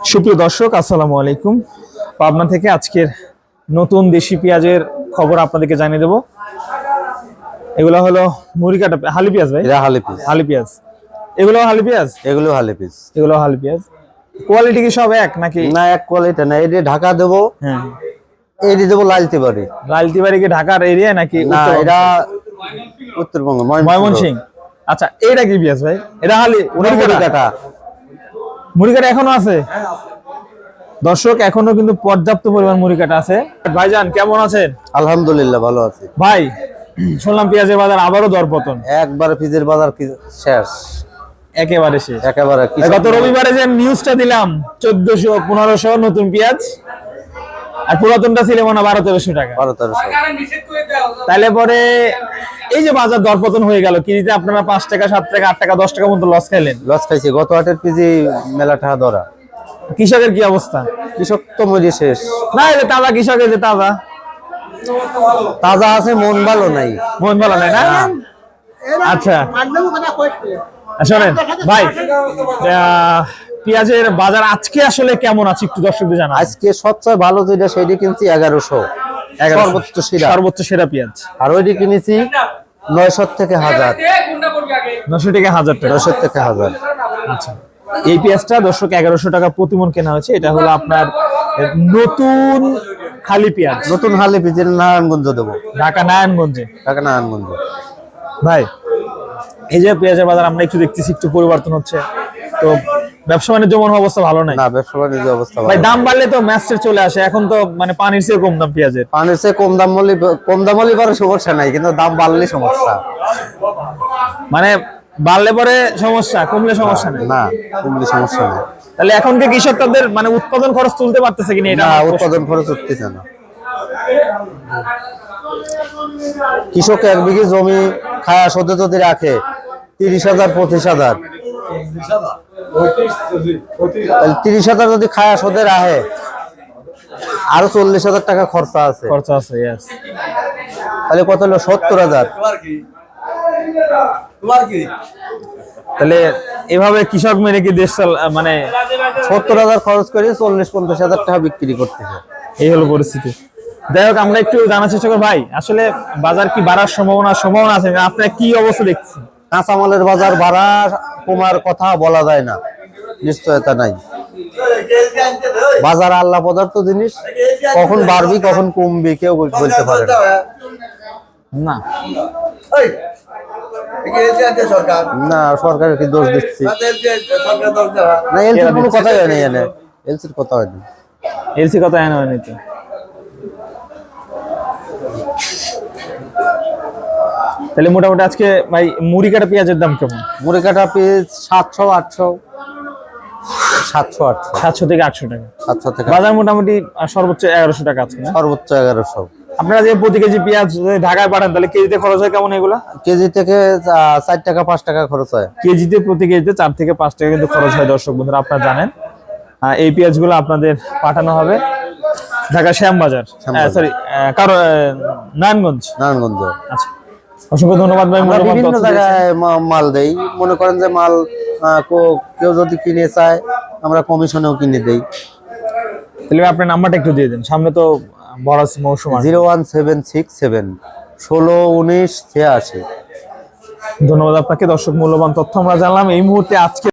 সুপ্রিয় দর্শক, আসসালামু আলাইকুম। পাবনা থেকে আজকের নতুন দেশি পেঁয়াজের খবর আপনাদেরকে জানিয়ে দেব। এগুলো হলো মুড়িকাটা হালি পেঁয়াজ ভাই। এটা হালি পিস। হালি পেঁয়াজ, এগুলো হালি পেঁয়াজ, এগুলো হালি পিস। এগুলো হালি পেঁয়াজ। কোয়ালিটি কি সব এক নাকি? না, এক কোয়ালিটি না। এটি ঢাকা দেবো, হ্যাঁ। এটি দেবো লালতিবাড়ি। লালতিবাড়ি কি ঢাকার এরিয়া নাকি? না, এটা উত্তরবঙ্গ, ময়মনসিংহ। আচ্ছা, এটা কি পেঁয়াজ ভাই? এটা হালি মুড়িকাটা। মুড়িকাটা এখনো আছে দর্শক, এখনো কিন্তু পর্যাপ্ত পরিমাণ মুড়িকাটা আছে। ভাইজান কেমন আছেন? আলহামদুলিল্লাহ ভালো আছি ভাই। শুনলাম পেঁয়াজের বাজার আবারও দরপতন, একবার পিজের বাজার শেষ, একেবারে শেষ। একেবারে। গত রবিবারে যে নিউজটা দিলাম 1400-1500 নতুন পেঁয়াজ, আর পুরাতনটা ছিল মনে 1200-1300 টাকা। 1200। তাইলে পরে এই যে বাজার দরপতন হয়ে গেল, কেজিতে আপনারা 5 টাকা 7 টাকা 8 টাকা 10 টাকা মতো লস খাইলেন। লস খাইছি। গত হাটের পিজি মেলা টাকা ধরা। কৃষকের কি অবস্থা? কৃষক তো মরি শেষ। না, এই যে তাজা কৃষকের যে তাজা তাজা আছে, মন ভালো নাই। মন ভালো নাই না? আচ্ছা শোনেন ভাই, পেঁয়াজের বাজার আজকে আসলে কেমন আছে একটু দর্শকদের জানান। আজকে সবচেয়ে ভালো যেটা সেটি কিনছি 1100, সর্বোচ্চ সেরা পেঁয়াজ। আর ওইটি কিনেছি 900 থেকে 1000। 900 থেকে 1000 টাকা। 900 থেকে 1000। আচ্ছা, এই পেঁয়াজটা দর্শক 1100 টাকা প্রতি মণ কেনা হয়েছে। এটা হলো আপনার নতুন হালি পেঁয়াজ, নতুন হালি পিজের নারায়ণগঞ্জ দেবো, ঢাকা নারায়ণগঞ্জে। ঢাকা নারায়ণগঞ্জ। ভাই, এই যে পেঁয়াজের বাজার আমরা একটু দেখতেছি একটু পরিবর্তন হচ্ছে, তো ব্যবসা বাণিজ্য মনে অবস্থা ভালো নাই। না, ব্যবসা বাণিজ্য অবস্থা ভাই, ভালো। দাম বাড়লে তো ম্যাচটা চলে আসে। এখন তো মানে পানির চেয়ে কম দাম পেঁয়াজের। পানির চেয়ে কম দাম হলে পরে সমস্যা নাই, কিন্তু দাম বাড়লে সমস্যা। মানে বাড়লে পরে সমস্যা, কমলে সমস্যা নেই। না, কমলে সমস্যা নেই। তাহলে এখন কি কৃষক তাদের মানে উৎপাদন খরচ তুলতে পারতেছে কিনা, এটা না, আমার প্রশ্ন। উৎপাদন খরচ উঠতেছে না। কৃষক 1 বিঘে জমি খায়া সদে যদি রাখে 30,000 25,000, তাহলে 30,000 যদি খায়া সদে রাখে, আরো 40,000 টাকা খরচা আছে। খরচা আছে, yes। তাহলে কত হলো? 70,000। তাহলে এভাবে কৃষক মেরে কি দেশ মানে 70,000 খরচ করে 40-50,000 টাকা বিক্রি করতেছে। এই হলো পরিস্থিতি। যাই হোক, আমরা একটু জানার চেষ্টা করি ভাই, আসলে বাজার কি বাড়ার সম্ভাবনা আছে? আপনার কি অবস্থা দেখছেন? কাঁচামালের বাজার বাড়া কমার কথা বলা যায় না, নিশ্চয়তা নাই। বাজার আল্লাহ পদার্থ জিনিস, কখন বাড়বি কখন কমবি কেউ বলতে পারে না। না। না, সরকারের কি দোষ দিচ্ছি? না, এলসির কোনো কথাই হয়নি, এনে এলসির কথা হয়নি। এলসি কথা এনে হয়নি তো। তাহলে মোটামুটি আজকে ভাই মুড়ি কাটা পেঁয়াজের দাম কেমন? মুড়ি কাটা পিস 700-800, 700-800, 700 থেকে 800 টাকা। 700 থেকে বাজার মোটামুটি সর্বোচ্চ 1100 টাকা আছে না? সর্বোচ্চ 1100। আপনারা যে প্রতি কেজি পেঁয়াজ ঢাকায় পাঠান, তাহলে কেজিতে খরচ হয় কেমন এগুলা? কেজি থেকে 4 টাকা 5 টাকা খরচ হয়। কেজিতে প্রতি কেজিতে 4 থেকে 5 টাকা কিন্তু খরচ হয় দর্শক বন্ধুরা, আপনারা জানেন। এই পেঁয়াজগুলো আপনাদের পাঠানো হবে ঢাকা শ্যামবাজার, সরি নারায়ণগঞ্জ। নারায়ণগঞ্জ। আচ্ছা, অসংখ্য ধন্যবাদ ভাই। আমরা বিভিন্ন জায়গায় মাল দেই। মনে করেন যে মাল কেউ যদি কিনে চায়, আমরা কমিশনেও কিনে দেই। তাহলে আপনার নাম্বারটা একটু দিয়ে দেন, সামনে তো বড় মৌসুম। 01767 16 19 86। ধন্যবাদ আপনাকে দর্শক, মূল্যবান তথ্য আমরা জানলাম এই মুহূর্তে আজকে।